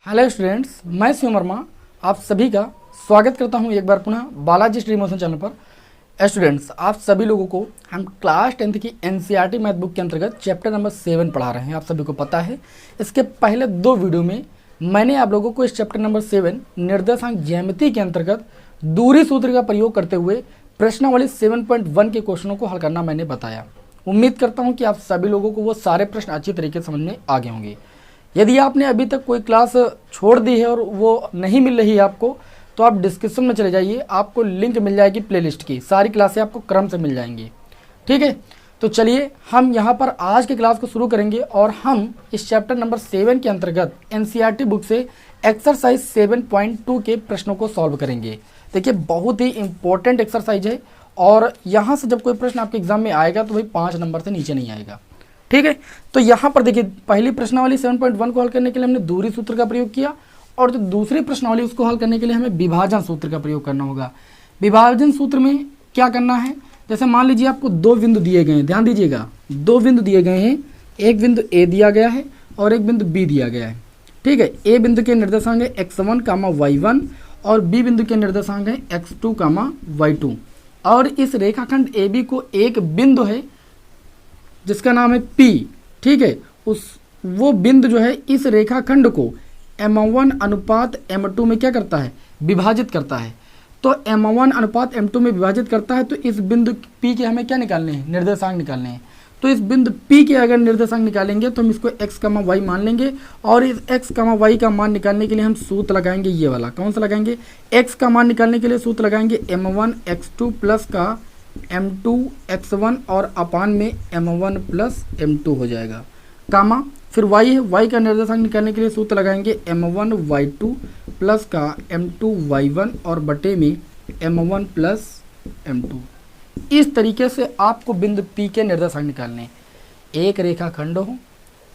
Hello students, मैं शिव वर्मा आप सभी का स्वागत करता हूं एक बार पुनः बालाजी स्ट्रीम मोशन चैनल पर। स्टूडेंट्स, आप सभी लोगों को हम क्लास 10th की एनसीईआरटी मैथ बुक के अंतर्गत चैप्टर नंबर 7 पढ़ा रहे हैं। आप सभी को पता है, इसके पहले दो वीडियो में मैंने आप लोगों को इस चैप्टर नंबर 7 निर्देशांक ज्यामिति के अंतर्गत दूरी सूत्र का प्रयोग करते हुए प्रश्नावली 7.1 के क्वेश्चनों को हल करना मैंने बताया। उम्मीद करता हूँ कि आप सभी लोगों को वो सारे प्रश्न अच्छी तरीके से समझ में आ गए होंगे। यदि आपने अभी तक कोई क्लास छोड़ दी है और वो नहीं मिल रही है आपको, तो आप डिस्क्रिप्शन में चले जाइए, आपको लिंक मिल जाएगी प्लेलिस्ट की। सारी क्लासें आपको क्रम से मिल जाएंगी। ठीक है, तो चलिए हम यहाँ पर आज की क्लास को शुरू करेंगे और हम इस चैप्टर नंबर 7 के अंतर्गत एनसीईआरटी बुक से एक्सरसाइज 7.2 के प्रश्नों को सॉल्व करेंगे। देखिए, बहुत ही इंपॉर्टेंट एक्सरसाइज है और यहाँ से जब कोई प्रश्न आपके एग्जाम में आएगा तो भाई 5 नंबर से नीचे नहीं आएगा। ठीक है, तो यहाँ पर देखिए, पहली प्रश्नावली 7.1 को हल करने के लिए हमने दूरी सूत्र का प्रयोग किया और जो दूसरी प्रश्नावली उसको हल करने के लिए हमें विभाजन सूत्र का प्रयोग करना होगा। विभाजन सूत्र में क्या करना है, जैसे मान लीजिए आपको दो बिंदु दिए गए हैं, ध्यान दीजिएगा, दो बिंदु दिए गए हैं, एक बिंदु ए दिया गया है और एक बिंदु बी दिया गया है। ठीक है, ए बिंदु के निर्देशांक है x1, y1 और बी बिंदु के निर्देशांक है x2, y2 और इस रेखाखंड AB को एक बिंदु है जिसका नाम है P। ठीक है, वो बिंदु जो है इस रेखाखंड को M1 अनुपात M2 में क्या करता है, विभाजित करता है। तो M1 अनुपात M2 में विभाजित करता है, तो इस बिंदु P के हमें क्या निकालने हैं, निर्देशांक निकालने हैं। तो इस बिंदु P के अगर निर्देशांक निकालेंगे तो हम इसको x, y मान लेंगे और इस x, y का मान निकालने के लिए हम सूत्र लगाएंगे, ये वाला। कौन सा लगाएंगे, x का मान निकालने के लिए सूत्र लगाएंगे M1 x2 प्लस का M2 x1 और अपान में M1 प्लस M2 हो जाएगा, कामा फिर y है, y का निर्देशांक निकालने के लिए सूत्र लगाएंगे M1 y2 प्लस का M2 y1 और बटे में M1 प्लस M2। इस तरीके से आपको बिंदु P के निर्देशांक निकालने। एक रेखाखंड हो,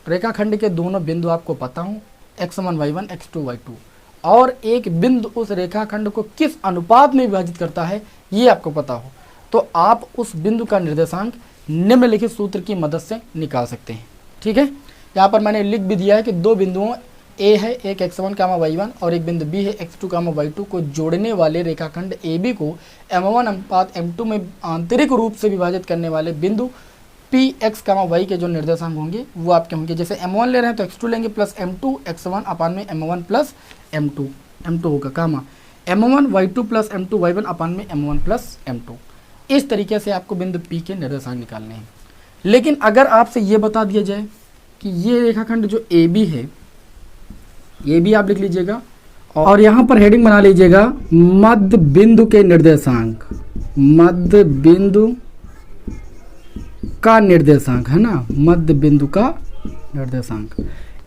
रेखाखंड के दोनों बिंदु आपको पता हो, x1 y1 x2 y2 और एक बिंदु उस रेखाखंड को किस अनुपात में विभाजित करता है ये आपको पता हो, तो आप उस बिंदु का निर्देशांक निम्नलिखित सूत्र की मदद से निकाल सकते हैं। ठीक है, यहाँ पर मैंने लिख भी दिया है कि दो बिंदुओं A है, एक x1, y1 और एक बिंदु B है x2, y2 को जोड़ने वाले रेखाखंड AB को M1 अनुपात M2 में आंतरिक रूप से विभाजित करने वाले बिंदु Px, y के जो निर्देशांक होंगे वो आपके होंगे। जैसे M1 ले रहे हैं तो x2 लेंगे प्लस M2 x1 अपान में M1 प्लस M2 होगा, कामा M1 y2 plus M2 y1 अपान में M1 प्लस M2। इस तरीके से आपको बिंदु P के निर्देशांक निकालने हैं। लेकिन अगर आपसे ये बता दिया जाए कि ये रेखाखंड जो AB है, ये भी आप लिख लीजिएगा और यहाँ पर हेडिंग बना लीजिएगा मध्य बिंदु के निर्देशांक, मध्य बिंदु का निर्देशांक है ना, मध्य बिंदु का निर्देशांक।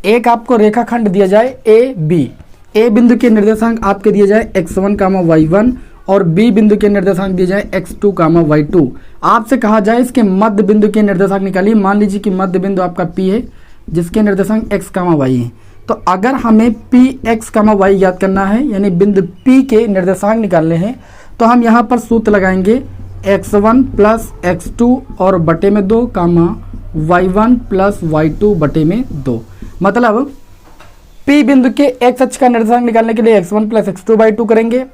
एक आपको रेखाखंड दिया जाए AB, A बिंदु के निर्देशांक आपके दिए जाए x1, y1 और B बिंदु के निर्देशांक दिए जाए x2, y2। आपसे कहा जाए इसके मध्य बिंदु के निर्देशांक निकालिए। मान लीजिए कि मध्य बिंदु आपका P है जिसके निर्देशांक x, y है। तो अगर हमें Px, y याद करना है यानी बिंदु P के निर्देशांक निकालने हैं, तो हम यहाँ पर सूत्र लगाएंगे x1 प्लस x2 और बटे में 2, y1 प्लस y2 बटे में 2। मतलब P बिंदु के x अक्ष का निर्देशांक निकालने के लिए x1 प्लस x2/2 करेंगे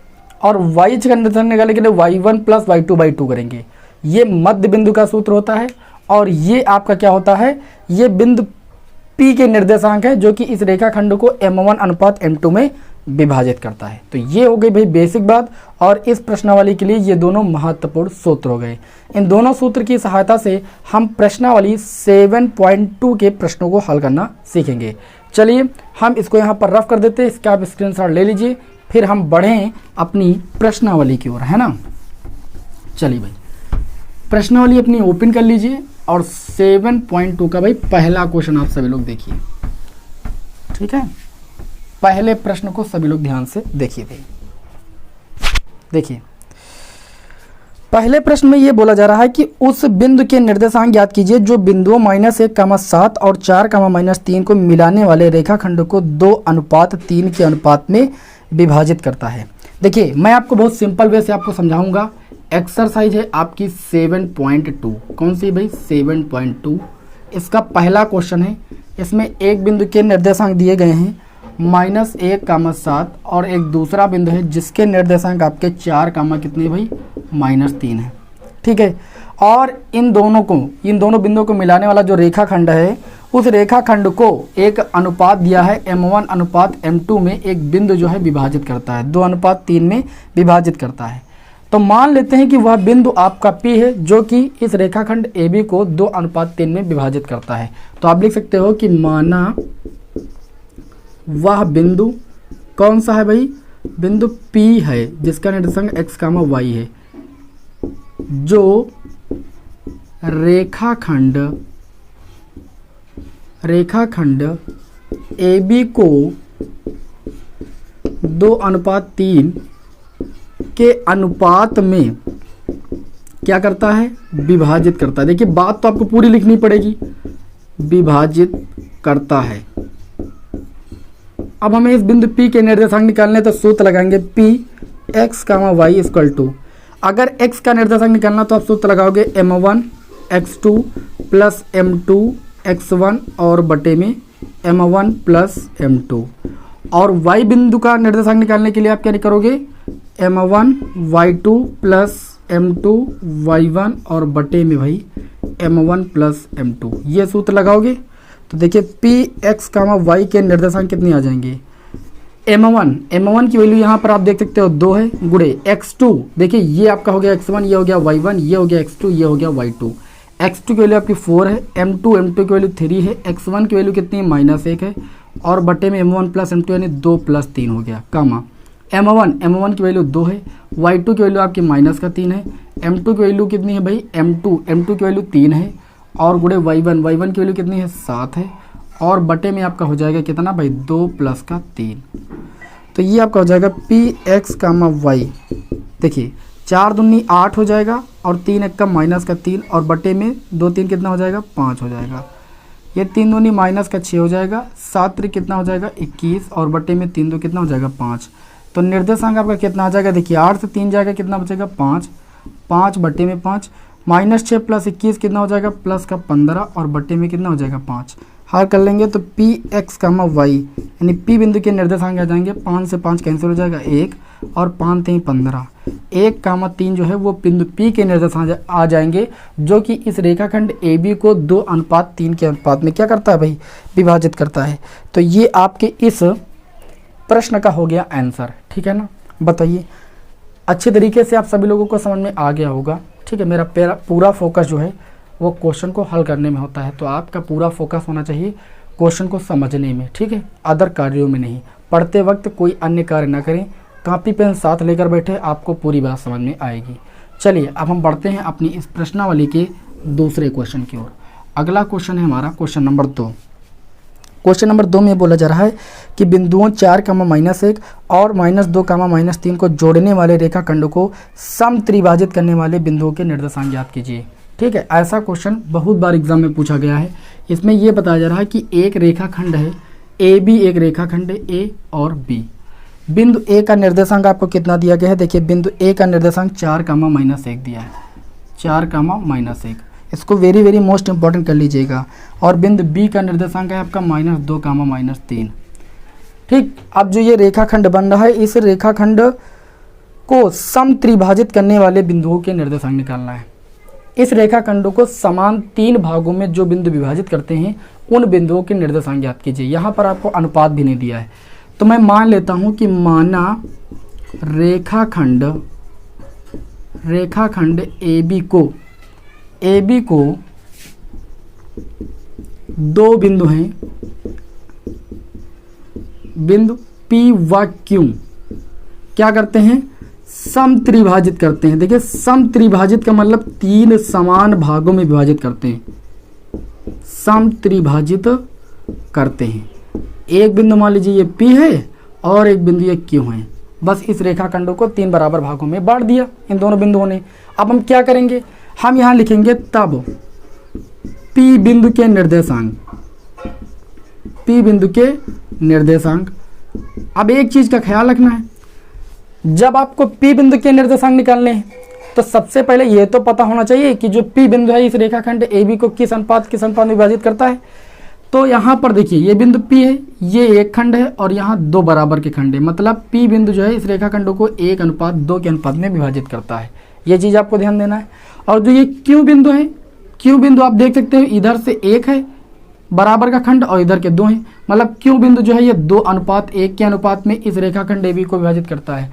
और y अक्ष का निर्देशांक निकालने के लिए y1 प्लस y2/2 करेंगे। ये मध्य बिंदु का सूत्र होता है और ये आपका क्या होता है, ये बिंदु P के निर्देशांक है जो कि इस रेखाखंड को M1 अनुपात M2 में विभाजित करता है। तो ये हो गई भाई बेसिक बात और इस प्रश्नावली के लिए ये दोनों महत्वपूर्ण सूत्र हो गए। इन दोनों सूत्र की सहायता से हम प्रश्नावली 7.2 के प्रश्नों को हल करना सीखेंगे। चलिए हम इसको यहाँ पर रफ कर देते हैं, इसका आप स्क्रीनशॉट ले लीजिए, फिर हम बढ़ें अपनी प्रश्नावली की ओर, है ना। चलिए भाई प्रश्नावली अपनी ओपन कर लीजिए और 7.2 का भाई पहला क्वेश्चन आप सभी लोग देखिए। ठीक है, पहले प्रश्न को सभी लोग ध्यान से देखिए भाई। देखिए पहले प्रश्न में ये बोला जा रहा है कि उस बिंदु के निर्देशांक ज्ञात कीजिए जो बिंदुओं -1, 7 और 4, -3 को मिलाने वाले रेखाखंड को 2:3 के अनुपात में विभाजित करता है। देखिए मैं आपको बहुत सिंपल वे से आपको समझाऊंगा। एक्सरसाइज है आपकी 7.2। कौन सी भाई, 7.2। इसका पहला क्वेश्चन है। इसमें एक बिंदु के निर्देशांक दिए गए हैं -1, और एक दूसरा बिंदु है जिसके निर्देशांक आपके 4, कितने भाई -3 है। ठीक है, और इन दोनों बिंदुओं को मिलाने वाला जो रेखाखंड है, उस रेखाखंड को एक अनुपात दिया है m1:m2 में एक बिंदु जो है विभाजित करता है, 2:3 में विभाजित करता है। तो मान लेते हैं कि वह बिंदु आपका P है जो कि इस रेखाखंड AB को 2:3 में विभाजित करता है। तो आप लिख सकते हो कि माना वह बिंदु कौन सा है भाई, बिंदु P है जिसका निर्देशांक x, y है, जो रेखाखंड AB को 2:3 के अनुपात में क्या करता है, विभाजित करता है। देखिए बात तो आपको पूरी लिखनी पड़ेगी, विभाजित करता है। अब हमें इस बिंदु P के निर्देशांक निकालने, तो सूत्र लगाएंगे P x, y equal to, अगर x का निर्देशांक निकालना तो आप सूत्र लगाओगे m1 x2 plus m2 x1 और बटे में m1 प्लस m2, और y बिंदु का निर्देशांक निकालने के लिए आप क्या करोगे, m1 y2 plus m2 y1 और बटे में भाई m1 प्लस m2, ये सूत्र लगाओगे तो देखिए px, y के निर्देशांक कितने आ जाएंगे, m1 की वैल्यू यहाँ पर आप देख सकते हो 2 है, गुणे x2, देखिए ये आपका हो गया x1, ये हो गया y1, ये हो गया x2, ये हो गया y2। x2 की वैल्यू आपकी 4 है, m2 की वैल्यू 3 है, x1 की वैल्यू कितनी है, -1 है, और बटे में m1 प्लस m2 यानी 2 प्लस 3 हो गया, कामा m1 की वैल्यू 2 है, y2 की वैल्यू आपकी -3 है, m2 की वैल्यू कितनी है भाई, m2 की वैल्यू 3 है, और गुणे y1 की वैल्यू कितनी है, 7 है, और बटे में आपका हो जाएगा कितना भाई, 2 प्लस 3। तो ये आपका हो जाएगा px, y, देखिए 4 दूनी 8 हो जाएगा, और 3 1 -3, और बटे में 2 3 कितना हो जाएगा, 5 हो जाएगा, ये 3 दूनी -6 हो जाएगा, 7 3 कितना हो जाएगा, 21, और बटे में 3 2 कितना हो जाएगा, 5। तो निर्देशांक आपका कितना आ जाएगा, देखिए 8 से 3 जाएगा, कितना बचेगा, 5, 5 बटे में 5, -6 प्लस 21 कितना हो जाएगा, प्लस का 15, और बटे में कितना हो जाएगा, 5। हल कर लेंगे तो px, y यानी P बिंदु के निर्देशांक आ जाएंगे, 5 से 5 कैंसिल हो जाएगा 1, और 5 3 15, 1, 3 जो है वो बिंदु P के निर्देशांक आ जाएंगे, जो कि इस रेखाखंड AB को 2:3 के अनुपात में क्या करता है भाई, विभाजित करता है। तो ये आपके इस प्रश्न का हो गया आंसर। ठीक है ना, बताइए अच्छे तरीके से आप सभी लोगों को समझ में आ गया होगा। ठीक है, मेरा पूरा फोकस जो है वो क्वेश्चन को हल करने में होता है, तो आपका पूरा फोकस होना चाहिए क्वेश्चन को समझने में। ठीक है, अदर कार्यों में नहीं। पढ़ते वक्त कोई अन्य कार्य ना करें, कॉपी पेन साथ लेकर बैठे, आपको पूरी बात समझ में आएगी। चलिए अब हम बढ़ते हैं अपनी इस प्रश्नावली के दूसरे क्वेश्चन की ओर। अगला क्वेश्चन है हमारा क्वेश्चन नंबर 2। क्वेश्चन नंबर 2 में बोला जा रहा है कि बिंदुओं 4, -1 और -2, -3 को जोड़ने वाले रेखाखंड को समत्रिभाजित करने वाले बिंदुओं के निर्देशांक ज्ञात कीजिए। ठीक है, ऐसा क्वेश्चन बहुत बार एग्जाम में पूछा गया है। इसमें यह बताया जा रहा है कि एक रेखाखंड है AB, एक रेखाखंड है A और B। बिंदु A का निर्देशांक आपको कितना दिया गया है, देखिए बिंदु A का निर्देशांक 4, -1 दिया है, 4, -1, इसको वेरी मोस्ट इंपॉर्टेंट कर लीजिएगा। और बिंदु B का निर्देशांक है आपका -2, -3। ठीक, अब जो ये रेखाखंड बन रहा है, इस रेखाखंड को समत्रिभाजित करने वाले बिंदुओं के निर्देशांक निकालना है। इस रेखाखंड को समान 3 भागों में जो बिंदु विभाजित करते हैं, उन बिंदुओं के निर्देशांक ज्ञात कीजिए। यहाँ पर आपको अनुपात भी नहीं दिया है, तो मैं मान लेता हूँ कि माना रेखाखंड AB को 2 बिंदु हैं, बिंदु P व Q क्या करते हैं, समत्रिभाजित करते हैं। देखिए समत्रिभाजित का मतलब 3 समान भागों में विभाजित करते हैं, समत्रिभाजित करते हैं। एक बिंदु मान लीजिए ये P है और एक बिंदु ये Q है, बस इस रेखाखंड को 3 बराबर भागों में बांट दिया इन दोनों बिंदुओं ने। अब हम क्या करेंगे, हम यहाँ लिखेंगे तब P बिंदु के निर्देशांक, अब एक चीज का ख्याल रखना है, जब आपको P बिंदु के निर्देशांक निकालने हैं तो सबसे पहले ये तो पता होना चाहिए कि जो P बिंदु है इस रेखाखंड AB को किस अनुपात में विभाजित करता है। तो यहाँ पर देखिए ये बिंदु P है, ये एक खंड है और यहाँ दो बराबर के खंड है, मतलब P बिंदु जो है इस रेखाखंडों को 1:2 के अनुपात में विभाजित करता है। ये चीज़ आपको ध्यान देना है। और जो ये Q बिंदु है, Q बिंदु आप देख सकते हो इधर से 1 है बराबर का खंड और इधर के 2 हैं, मतलब Q बिंदु जो है ये 2:1 के अनुपात में इस रेखाखंड AB को विभाजित करता है।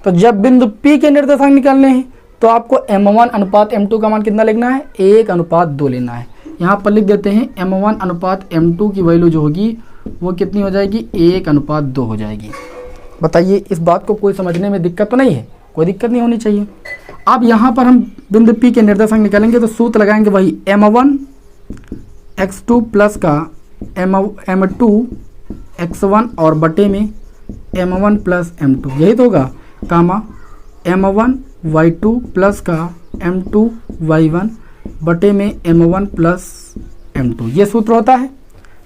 तो जब बिंदु P के निर्देशांक निकालने हैं तो आपको m1:m2 का मान कितना लिखना है, 1:2 लेना है। यहाँ पर लिख देते हैं m1:m2 की वैल्यू जो होगी वो कितनी हो जाएगी, 1:2 हो जाएगी। बताइए इस बात को कोई समझने में दिक्कत तो नहीं है, कोई दिक्कत नहीं होनी चाहिए। अब यहाँ पर हम बिंदु P के निर्देशांक निकालेंगे तो सूत्र लगाएंगे वही m1x2 प्लस का m2x1 और बटे में m1 प्लस m2, यही तो होगा, कामा m1y2 प्लस का m2y1 बटे में m1 प्लस m2। ये सूत्र होता है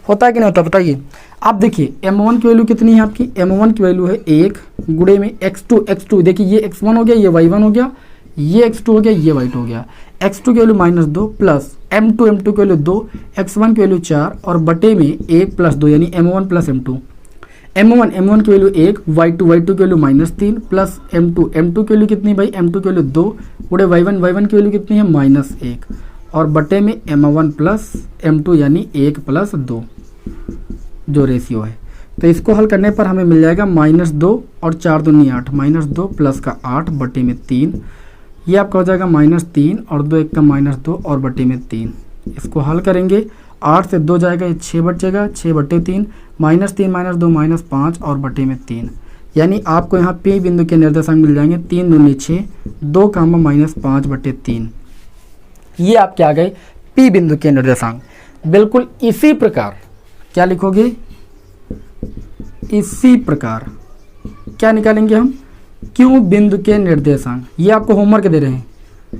कि नहीं होता, बताइए। आप देखिए m1 की वैल्यू कितनी है आपकी, m1 की वैल्यू है 1 गुणे में x2 देखिए ये x1 हो गया, ये y1 हो गया, ये x2 हो गया, ये y2 हो गया। x2 की वैल्यू -2 प्लस m2 की वैल्यू 2, x1 की वैल्यू 4 और बटे में 1 प्लस 2 यानी m1 प्लस m2। m1 की वैल्यू 1, y2 की वैल्यू -3 प्लस m2 की वैल्यू कितनी भाई, m2 की वैल्यू 2 गुणे y1 की वैल्यू कितनी है, -1 और बटे में m1 प्लस m2 यानी 1 प्लस 2 जो रेशियो है। तो इसको हल करने पर हमें मिल जाएगा -2 और 4 दूनी 8, -2 प्लस का 8 बटे में 3, ये आपका हो जाएगा -3 और 2 1 का -2 और बटे में 3। इसको हल करेंगे 8 से 2 जाएगा, ये 6 बचेगा, 6 बटे 3, -3 -2 -5 और बटे में 3। यानी आपको यहाँ P बिंदु के निर्देशांक मिल जाएंगे 3 दूनी 6, 2 -5 बटे 3। ये आपके आ गए P बिंदु के निर्देशांक। बिल्कुल इसी प्रकार क्या लिखोगे, इसी प्रकार क्या निकालेंगे हम, Q बिंदु के निर्देशांक। ये आपको होमवर्क दे रहे हैं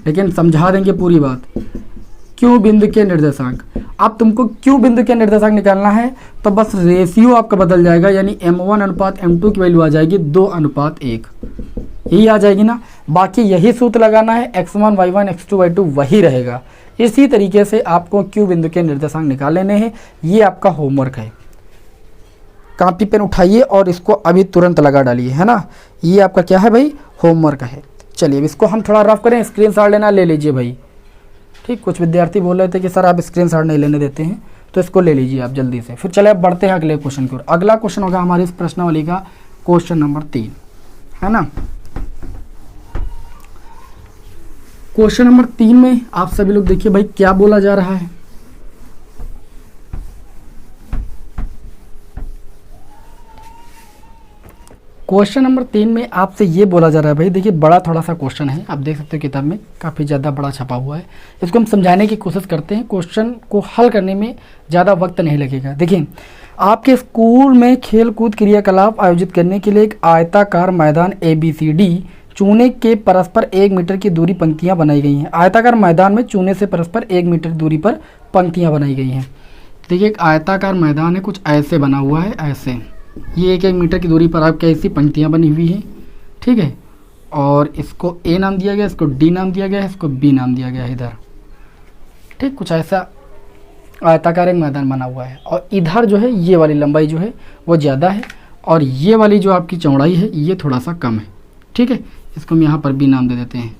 लेकिन समझा देंगे पूरी बात। Q बिंदु के निर्देशांक, अब तुमको Q बिंदु के निर्देशांक निकालना है तो बस रेशियो आपका बदल जाएगा, यानी m1:m2 की वैल्यू आ जाएगी 2:1, यही आ जाएगी ना। बाकी यही सूत्र लगाना है, x1 y1 x2 y2 वही रहेगा। इसी तरीके से आपको Q बिंदु के निर्देशांक निकाल लेने हैं। ये आपका होमवर्क है, कॉपी पेन उठाइए और इसको अभी तुरंत लगा डालिए, है ना। ये आपका क्या है भाई, होमवर्क है। चलिए अब इसको हम थोड़ा रफ करें, स्क्रीनशॉट लेना ले लीजिए भाई, ठीक। कुछ विद्यार्थी बोल रहे थे कि सर आप स्क्रीनशॉट नहीं लेने देते हैं, तो इसको ले लीजिए आप जल्दी से। फिर चले अब बढ़ते हैं अगले क्वेश्चन की ओर। अगला क्वेश्चन होगा हमारी इस प्रश्नावली का क्वेश्चन नंबर 3, है ना। क्वेश्चन नंबर 3 में आप सभी लोग देखिए भाई क्या बोला जा रहा है। क्वेश्चन नंबर 3 में आपसे ये बोला जा रहा है भाई, देखिए बड़ा थोड़ा सा क्वेश्चन है, आप देख सकते हो किताब में काफ़ी ज़्यादा बड़ा छपा हुआ है। इसको हम समझाने की कोशिश करते हैं, क्वेश्चन को हल करने में ज़्यादा वक्त नहीं लगेगा। देखिए आपके स्कूल में खेल कूद क्रियाकलाप आयोजित करने के लिए एक आयताकार मैदान ABCD चूने के परस्पर 1 मीटर की दूरी पंक्तियाँ बनाई गई हैं। आयताकार मैदान में चूने से परस्पर 1 मीटर दूरी पर पंक्तियाँ बनाई गई हैं। देखिए एक आयताकार मैदान है, कुछ ऐसे बना हुआ है, ऐसे ये 1 मीटर की दूरी पर आपके ऐसी पंक्तियाँ बनी हुई हैं, ठीक है। और इसको A नाम दिया गया, इसको D नाम दिया गया है, इसको B नाम दिया गया है इधर, ठीक। कुछ ऐसा आयताकार एक मैदान बना हुआ है और इधर जो है ये वाली लंबाई जो है वो ज़्यादा है और ये वाली जो आपकी चौड़ाई है ये थोड़ा सा कम है, ठीक है। इसको हम यहाँ पर B नाम दे देते हैं।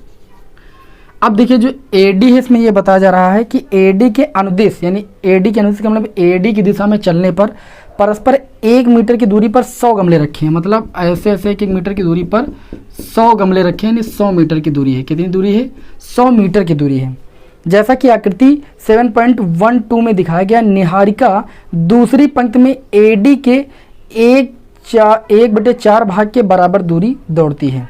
अब देखिए जो AD है इसमें ये बताया जा रहा है कि AD के अनुदिश, यानी AD के अनुदिश का मतलब AD की दिशा में चलने पर परस्पर 1 मीटर की दूरी पर 100 गमले रखे हैं। मतलब ऐसे ऐसे 1 मीटर की दूरी पर 100 गमले रखे हैं, यानी 100 मीटर की दूरी है। कितनी दूरी है, 100 मीटर की दूरी है। जैसा कि आकृति 7.12 में दिखाया गया, निहारिका दूसरी पंक्ति में AD के 1/4 भाग के बराबर दूरी दौड़ती है।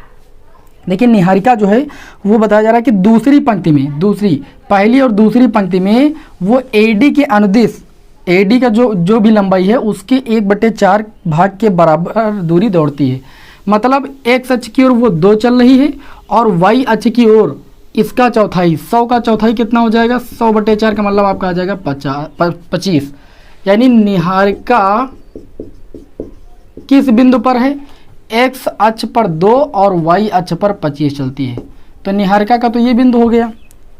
लेकिन निहारिका जो है वो बताया जा रहा है कि दूसरी पंक्ति में, दूसरी, पहली और दूसरी पंक्ति में वो AD के अनुदिश, AD का जो भी लंबाई है उसके 1/4 भाग के बराबर दूरी दौड़ती है। मतलब x अक्ष की ओर वो 2 चल रही है और y अक्ष की ओर इसका चौथाई, 100 का चौथाई कितना हो जाएगा, 100/4 का मतलब आपका आ जाएगा 25। यानी निहारिका किस बिंदु पर है, x अक्ष पर 2 और y अक्ष पर 25 चलती है। तो निहारिका का तो ये बिंदु हो गया,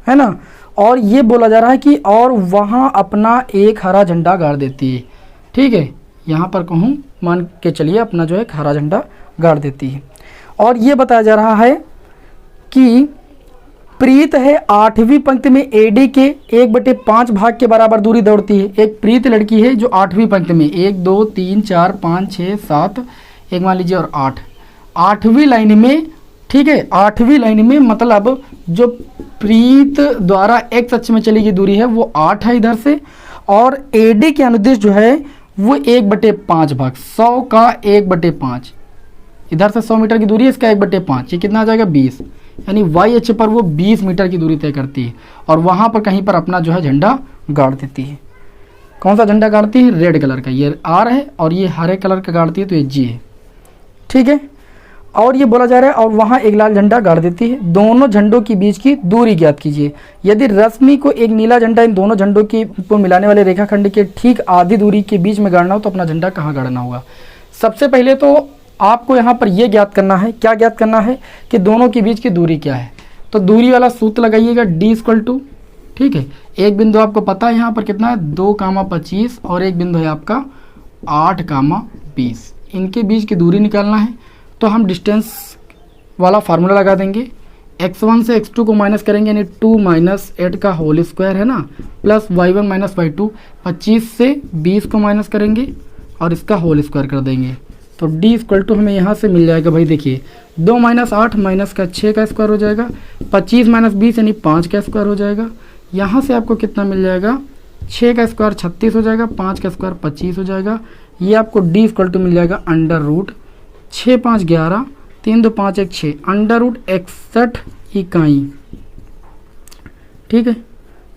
है ना। और ये बोला जा रहा है कि और वहाँ अपना एक हरा झंडा गाड़ देती है। ठीक है, यहाँ पर कहूँ मान के चलिए अपना जो है हरा झंडा गाड़ देती है। और ये बताया जा रहा है कि प्रीत है 8वीं पंक्ति में एडी के 1/5 भाग के बराबर दूरी दौड़ती है। एक प्रीत लड़की है जो 8वीं पंक्ति में 1 2 3 4 5 6 7 एक मान लीजिए और 8 8वीं लाइन में, ठीक है 8वीं लाइन में, मतलब जो प्रीत द्वारा एक्स अक्ष में चली गई दूरी है वो 8 है इधर से, और एडी के अनुदिश जो है वो 1/5 भाग 100 का 1/5, इधर से 100 मीटर की दूरी है, इसका 1/5 ये कितना आ जाएगा 20, यानी वाई अक्ष पर वो 20 मीटर की दूरी तय करती है और वहाँ पर कहीं पर अपना जो है झंडा गाड़ देती है। कौन सा झंडा गाड़ती है? रेड कलर का, ये आर है और ये हरे कलर का गाड़ती है तो ये जी है। ठीक है, और ये बोला जा रहा है और वहाँ एक लाल झंडा गाड़ देती है। दोनों झंडों के बीच की दूरी ज्ञात कीजिए। यदि रश्मि को एक नीला झंडा इन दोनों झंडों को मिलाने वाले रेखाखंड के ठीक आधी दूरी के बीच में गाड़ना हो तो अपना झंडा कहाँ गाड़ना होगा? सबसे पहले तो आपको यहाँ पर यह ज्ञात करना है, क्या ज्ञात करना है कि दोनों के बीच की दूरी क्या है। तो दूरी वाला सूत्र लगाइएगा D=, ठीक है, एक बिंदु आपको पता है यहाँ पर कितना है 2,25 और एक बिंदु है आपका 8,20, इनके बीच की दूरी निकालना है। तो हम डिस्टेंस वाला फार्मूला लगा देंगे, x1 से x2 को माइनस करेंगे यानी 2 - 8 का होल स्क्वायर है ना, प्लस y1 - y2, 25 से 20 को माइनस करेंगे और इसका होल स्क्वायर कर देंगे। तो D हमें यहाँ से मिल जाएगा भाई, देखिए 2 - 8 माइनस का 6 का स्क्वायर हो जाएगा, 25 - 20 यानी 5 का स्क्वायर हो जाएगा। यहाँ से आपको कितना मिल जाएगा? 6 का स्क्वायर 36 हो जाएगा, 5 का स्क्वायर 25 हो जाएगा। ये आपको D मिल जाएगा √6 × 5 = 11, 3 2 5 1 6, √61 इकाई। ठीक है,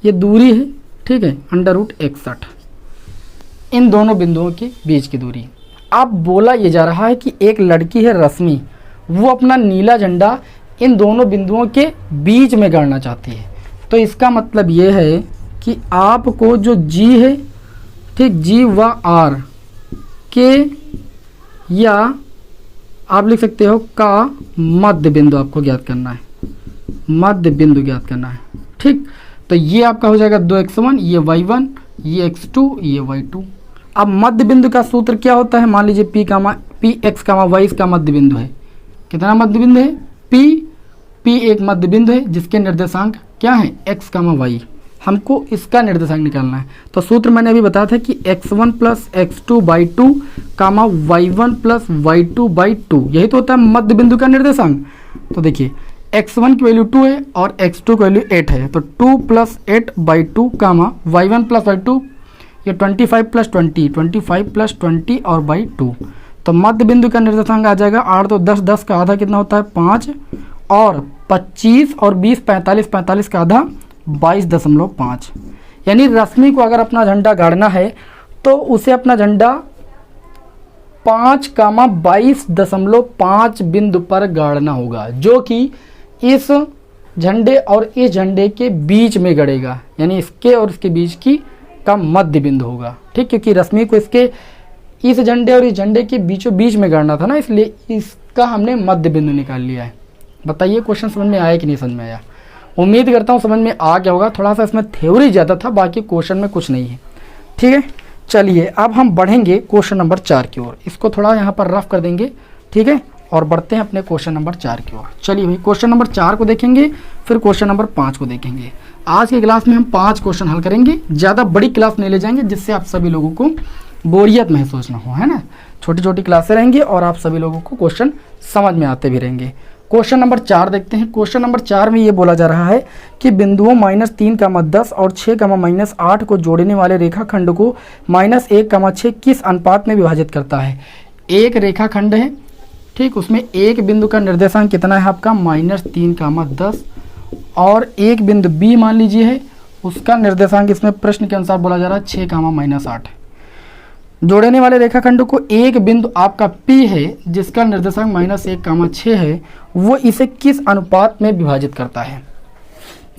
ये दूरी है, ठीक है, √61 इन दोनों बिंदुओं के बीच की दूरी। अब बोला ये जा रहा है कि एक लड़की है रश्मि, वो अपना नीला झंडा इन दोनों बिंदुओं के बीच में गाड़ना चाहती है। तो इसका मतलब ये है कि आपको जो G है, ठीक, G व R के, या आप लिख सकते हो का मध्य बिंदु आपको ज्ञात करना है, मध्य बिंदु ज्ञात करना है। ठीक, तो ये आपका हो जाएगा 2x1, ये y1, ये x2, ये y2। अब मध्य बिंदु का सूत्र क्या होता है? मान लीजिए P x, y इसका मध्य बिंदु है। कितना मध्य बिंदु है? P एक मध्य बिंदु है जिसके निर्देशांक क्या है? x, y। हमको इसका निर्देशांक निकालना है। तो सूत्र मैंने अभी बताया था कि x1 + x2/2, y1 + y2/2, यही तो होता है मध्य बिंदु का निर्देशांक। तो देखिए x1 की वैल्यू 2 है और x2 की वैल्यू 8 है, तो 2 + 8/2, y1 + y2, ये 25 + 20, 25 + 20 और /2। तो मध्य बिंदु का निर्देशांक आ जाएगा 8 तो 10, 10 का आधा कितना होता है 5, और 25 और 20 45, 45 का आधा 22.5। यानी रश्मि को अगर अपना झंडा गाड़ना है तो उसे अपना झंडा 5, 22.5 बिंदु पर गाड़ना होगा, जो कि इस झंडे और इस झंडे के बीच में गड़ेगा, यानी इसके और इसके बीच की का मध्य बिंदु होगा। ठीक, क्योंकि रश्मि को इसके इस झंडे और इस झंडे के बीचों बीच में गाड़ना था ना, इसलिए इसका हमने मध्य बिंदु निकाल लिया है। बताइए क्वेश्चन समझ में आया कि नहीं समझ में आया? उम्मीद करता हूँ समझ में आ गया होगा। थोड़ा सा इसमें थ्योरी ज़्यादा था, बाकी क्वेश्चन में कुछ नहीं है। ठीक है, चलिए अब हम बढ़ेंगे क्वेश्चन नंबर 4 की ओर। इसको थोड़ा यहाँ पर रफ कर देंगे, ठीक है, और बढ़ते हैं अपने क्वेश्चन नंबर 4 की ओर। चलिए भाई, क्वेश्चन नंबर 4 को देखेंगे, फिर क्वेश्चन नंबर 5 को देखेंगे। आज की क्लास में हम 5 क्वेश्चन हल करेंगे, ज़्यादा बड़ी क्लास नहीं ले जाएंगे जिससे आप सभी लोगों को बोरियत महसूस ना हो, है ना। छोटी छोटी क्लासें रहेंगी और आप सभी लोगों को क्वेश्चन समझ में आते भी रहेंगे। क्वेश्चन नंबर 4 देखते हैं। क्वेश्चन नंबर 4 में ये बोला जा रहा है कि बिंदुओं -3, 10 और 6, -8 को जोड़ने वाले रेखाखंड को -1, 6 किस अनुपात में विभाजित करता है। एक रेखाखंड है, ठीक, उसमें एक बिंदु का निर्देशांक कितना है आपका -3, 10, और एक बिंदु B मान लीजिए है, उसका निर्देशांक इसमें प्रश्न के अनुसार बोला जा रहा है 6, -8। जोड़ने वाले रेखाखंड को एक बिंदु आपका P है जिसका निर्देशांक -1, 6 है, वो इसे किस अनुपात में विभाजित करता है।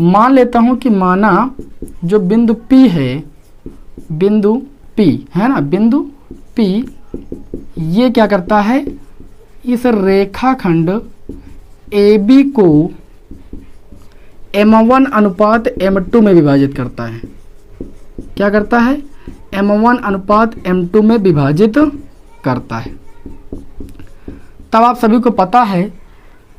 मान लेता हूं कि माना जो बिंदु P है, बिंदु P है ना, बिंदु P ये क्या करता है, इस रेखाखंड AB को m1 अनुपात m2 में विभाजित करता है। क्या करता है? m1 अनुपात m2 में विभाजित करता है। तब आप सभी को पता है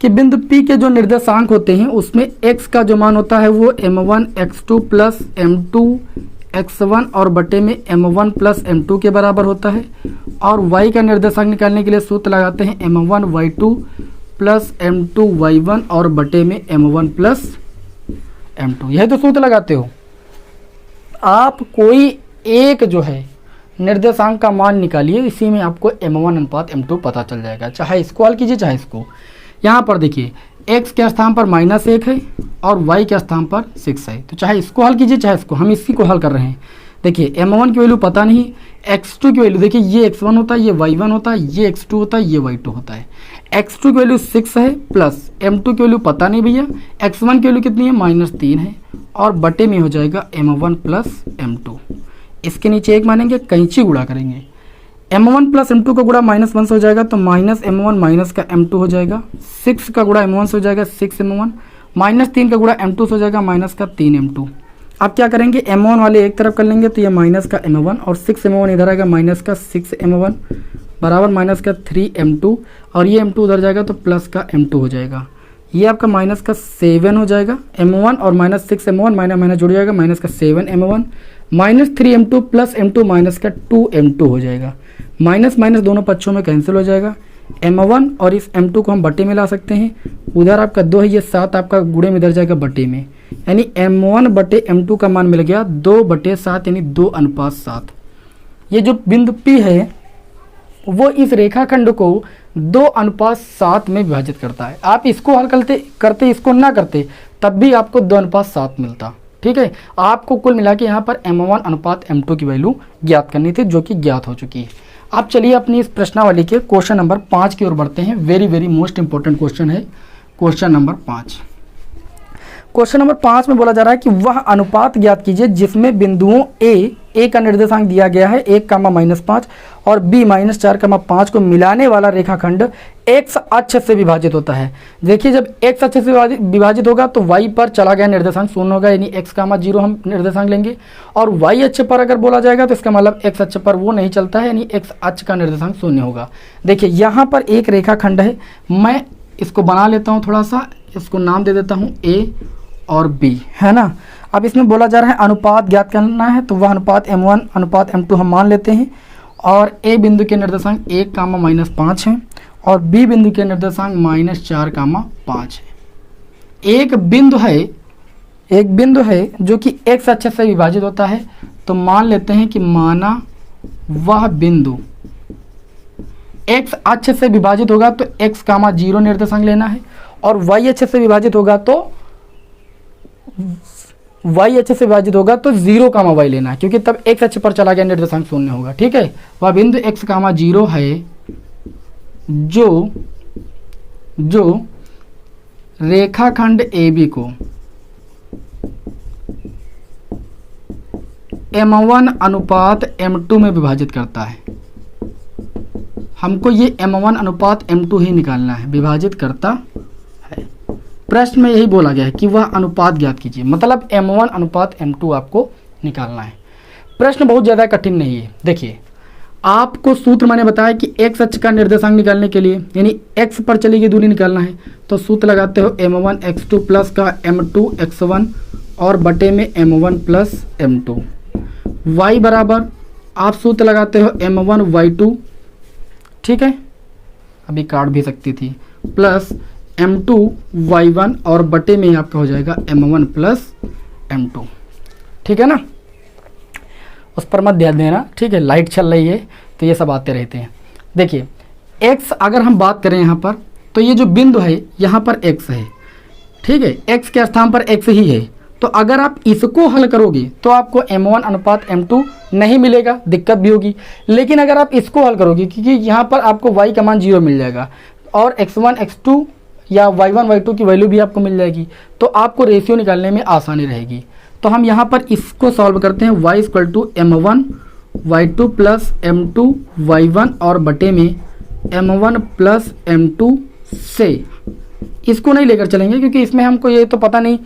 कि बिंदु P के जो निर्देशांक होते हैं उसमें x का जो मान होता है वो m1 x2 plus m2 x1 और बटे में m1 प्लस m2 के बराबर होता है। और y का निर्देशांक निकालने के लिए सूत्र लगाते हैं m1 y2 plus m2 y1 और बटे में m1 प्लस m2। यह तो सूत्र लगाते हो आप। कोई एक जो है निर्देशांक का मान निकालिए, इसी में आपको m1 अनुपात m2 पता चल जाएगा। चाहे इसको हल कीजिए चाहे इसको। यहाँ पर देखिए x के स्थान पर -1 है और y के स्थान पर 6 है, तो चाहे इसको हल कीजिए चाहे इसको। हम इसी को हल कर रहे हैं। देखिए m1 की वैल्यू पता नहीं, x2 की वैल्यू देखिए ये x1 होता है, ये y1 होता है, ये x2 होता है, ये y2 होता है। x2 की वैल्यू 6 है प्लस m2 की वैल्यू पता नहीं भैया, x1 की वैल्यू कितनी है -3 है और बटे में हो जाएगा m1 प्लस m2। इसके नीचे एक मानेंगे, कैंची गुणा करेंगे। m1 प्लस m2 का गुणा -1 से हो जाएगा तो -m1 माइनस का m2 हो जाएगा। 6 का गुणा m1 से हो जाएगा 6m1, -3 का गुणा m2 से हो जाएगा माइनस का 3m2। अब क्या करेंगे, m1 वाले एक तरफ कर लेंगे तो ये माइनस का m1 और 6m1 इधर आएगा माइनस का 6m1 बराबर माइनस का 3m2 और ये m2 उधर जाएगा तो प्लस का m2 हो जाएगा। ये आपका माइनस का 7 हो जाएगा। m1 और माइनस 6m1 माइनस माइनस जुड़ जाएगा माइनस का 7m1 minus 3m2 plus m2 minus का 2m2 हो जाएगा। माइनस माइनस दोनों पक्षों में कैंसिल हो जाएगा। m1 और इस m2 को हम बटे में ला सकते हैं। उधर आपका 2 है, ये 7 आपका गुणे में इधर जाएगा बटे में, यानी m1 बटे m2 का मान मिल गया 2/7 यानी 2:7। ये जो बिंदु P है वो इस रेखाखंड को 2:7 में विभाजित करता है। आप इसको हल करते इसको ना करते तब भी आपको 2:7 मिलता। ठीक है, आपको कुल मिला के यहाँ पर m1 अनुपात m2 की वैल्यू ज्ञात करनी थी जो कि ज्ञात हो चुकी है। अब चलिए अपनी इस प्रश्नावली के क्वेश्चन नंबर 5 की ओर बढ़ते हैं। Very very most important question है क्वेश्चन नंबर 5। क्वेश्चन नंबर 5 में बोला जा रहा है कि वह अनुपात ज्ञात कीजिए जिसमें बिंदुओं ए का निर्देशांक दिया गया है 1, -5 और b -4, 5 को मिलाने वाला रेखाखंड x अक्ष से विभाजित होता है। देखिए जब x अक्ष से विभाजित होगा तो y पर चला गया निर्देशांक 0 होगा, यानी x, 0 हम निर्देशांक लेंगे। और y अक्ष पर अगर बोला जाएगा तो इसका मतलब x अक्ष पर वो नहीं चलता है, यानी x अक्ष का निर्देशांक 0 होगा। देखिए यहाँ पर एक रेखाखंड है, मैं इसको बना लेता हूँ, थोड़ा सा इसको नाम दे देता हूँ a और b, है ना। अब इसमें बोला जा रहा है अनुपात ज्ञात करना है, तो वह अनुपात m1 अनुपात m2 हम मान लेते हैं। और a बिंदु के निर्देशांक 1, -5 है और b बिंदु के निर्देशांक -4, 5 है। एक बिंदु है जो कि x अक्ष से विभाजित होता है, तो मान लेते हैं कि माना वह बिंदु x अक्ष से विभाजित होगा तो x, 0 निर्देशांक लेना है और y अक्ष से विभाजित होगा तो y अक्ष से विभाजित होगा तो 0, y लेना है, क्योंकि तब x अक्ष पर चला गया निर्देशांक 0 होगा। ठीक है, वह बिंदु x, 0 है जो रेखाखंड AB को m1 अनुपात m2 में विभाजित करता है। हमको ये m1 अनुपात m2 ही निकालना है, विभाजित करता है। प्रश्न में यही बोला गया है कि वह अनुपात ज्ञात कीजिए, मतलब m1 अनुपात m2 आपको निकालना है। प्रश्न बहुत ज़्यादा कठिन नहीं है। देखिए आपको सूत्र मैंने बताया कि x अक्ष का निर्देशांक निकालने के लिए, यानी x पर चली गई दूरी निकालना है, तो सूत्र लगाते हो m1 x2 प्लस का m2 x1 और बटे में m1 प्लस m2। y बराबर आप सूत्र लगाते हो m1 y2, ठीक है, अभी काट भी सकती थी, प्लस m2 y1 और बटे में आपका हो जाएगा m1 प्लस m2। ठीक है ना, उस पर मत ध्यान देना। ठीक है, लाइट चल रही है तो ये सब आते रहते हैं। देखिए x अगर हम बात करें यहाँ पर, तो ये जो बिंदु है यहाँ पर x है। ठीक है, x के स्थान पर x ही है, तो अगर आप इसको हल करोगे तो आपको m1 अनुपात m2 नहीं मिलेगा, दिक्कत भी होगी। लेकिन अगर आप इसको हल करोगे, क्योंकि यहाँ पर आपको y का मान 0 मिल जाएगा और x1 x2 या y1 y2 की वैल्यू भी आपको मिल जाएगी, तो आपको रेशियो निकालने में आसानी रहेगी। तो हम यहाँ पर इसको सॉल्व करते हैं, y = m1 y2 plus m2 y1 और बटे में m1 प्लस m2 से इसको नहीं लेकर चलेंगे, क्योंकि इसमें हमको ये तो पता नहीं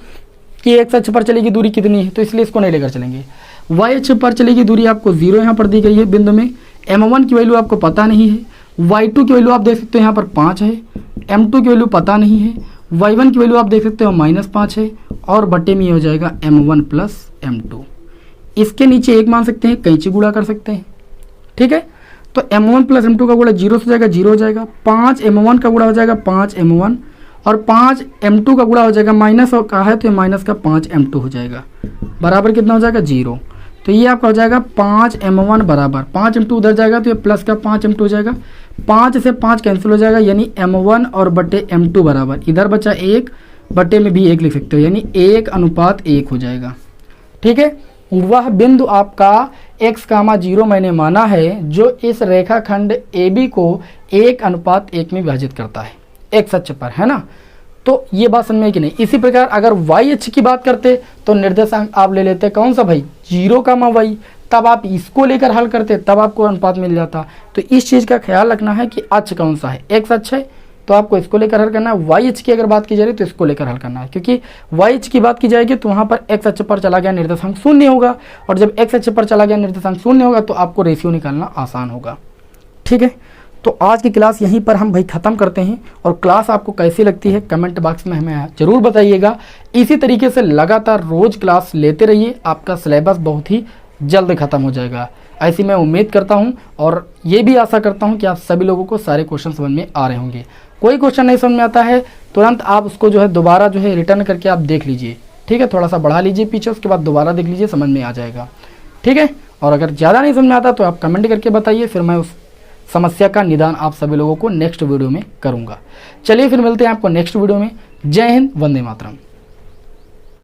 कि एक्स अक्ष पर चलेगी दूरी कितनी है, तो इसलिए इसको नहीं लेकर चलेंगे। वाई अक्ष पर चलेगी दूरी आपको 0 यहाँ पर दी गई है बिंदु में। m1 की वैल्यू आपको पता नहीं है, y2 की वैल्यू आप देख सकते हो यहाँ पर 5 है, m2 की वैल्यू पता नहीं है, y1 की वैल्यू आप देख सकते हो -5 है, और बटे में ये हो जाएगा m1 प्लस m2। इसके नीचे एक मान सकते हैं, कैंची गुणा कर सकते हैं, ठीक है। तो m1 प्लस m2 का गुणा 0 से जाएगा 0 हो जाएगा, 5 m1 का गुणा हो जाएगा 5 m1, और 5 m2 का गुणा हो जाएगा, माइनस का है तो ये माइनस का 5 m2 हो जाएगा, बराबर कितना हो जाएगा 0। तो ये आपका हो जाएगा 5 m1 बराबर 5 m2 उधर जाएगा तो ये प्लस का 5 m2 हो जाएगा, 5 से 5 कैंसिल हो जाएगा, यानी m1 और बटे m2 बराबर, इधर बचा 1, बटे में भी 1 लिख सकते हो, यानी 1:1 हो जाएगा, ठीक है। वह बिंदु आपका x, 0 मैंने माना है जो इस रेखाखंड AB को 1:1 में विभाजित करता है x अक्ष पर, है ना। तो ये बात समझ में कि नहीं। इसी प्रकार अगर y अक्ष की बात करते तो निर्देशांक आप ले लेते कौन सा भाई, 0, तब आप इसको लेकर हल करते, तब आपको अनुपात मिल जाता। तो इस चीज़ का ख्याल रखना है कि अक्ष कौन सा है, x अक्ष है तो आपको इसको लेकर हल करना है, y अक्ष की अगर बात की जा रही है तो इसको लेकर हल करना है, क्योंकि y अक्ष की बात की जाएगी तो वहाँ पर x अक्ष पर चला गया निर्देशांक 0 होगा, और जब x अक्ष पर चला गया निर्देशांक 0 होगा तो आपको रेशियो निकालना आसान होगा, ठीक है। तो आज की क्लास यहीं पर हम भाई ख़त्म करते हैं, और क्लास आपको कैसी लगती है कमेंट बॉक्स में हमें ज़रूर बताइएगा। इसी तरीके से लगातार रोज़ क्लास लेते रहिए, आपका सिलेबस बहुत ही जल्द ख़त्म हो जाएगा, ऐसी मैं उम्मीद करता हूं, और ये भी आशा करता हूं कि आप सभी लोगों को सारे क्वेश्चन समझ में आ रहे होंगे। कोई क्वेश्चन नहीं समझ में आता है तुरंत आप उसको जो है दोबारा जो है रिटर्न करके आप देख लीजिए, ठीक है, थोड़ा सा बढ़ा लीजिए पीछे, उसके बाद दोबारा देख लीजिए, समझ में आ जाएगा, ठीक है। और अगर ज़्यादा नहीं समझ में आता तो आप कमेंट करके बताइए, फिर मैं उस समस्या का निदान आप सभी लोगों को नेक्स्ट वीडियो में करूँगा। चलिए फिर मिलते हैं आपको नेक्स्ट वीडियो में। जय हिंद, वंदे मातरम।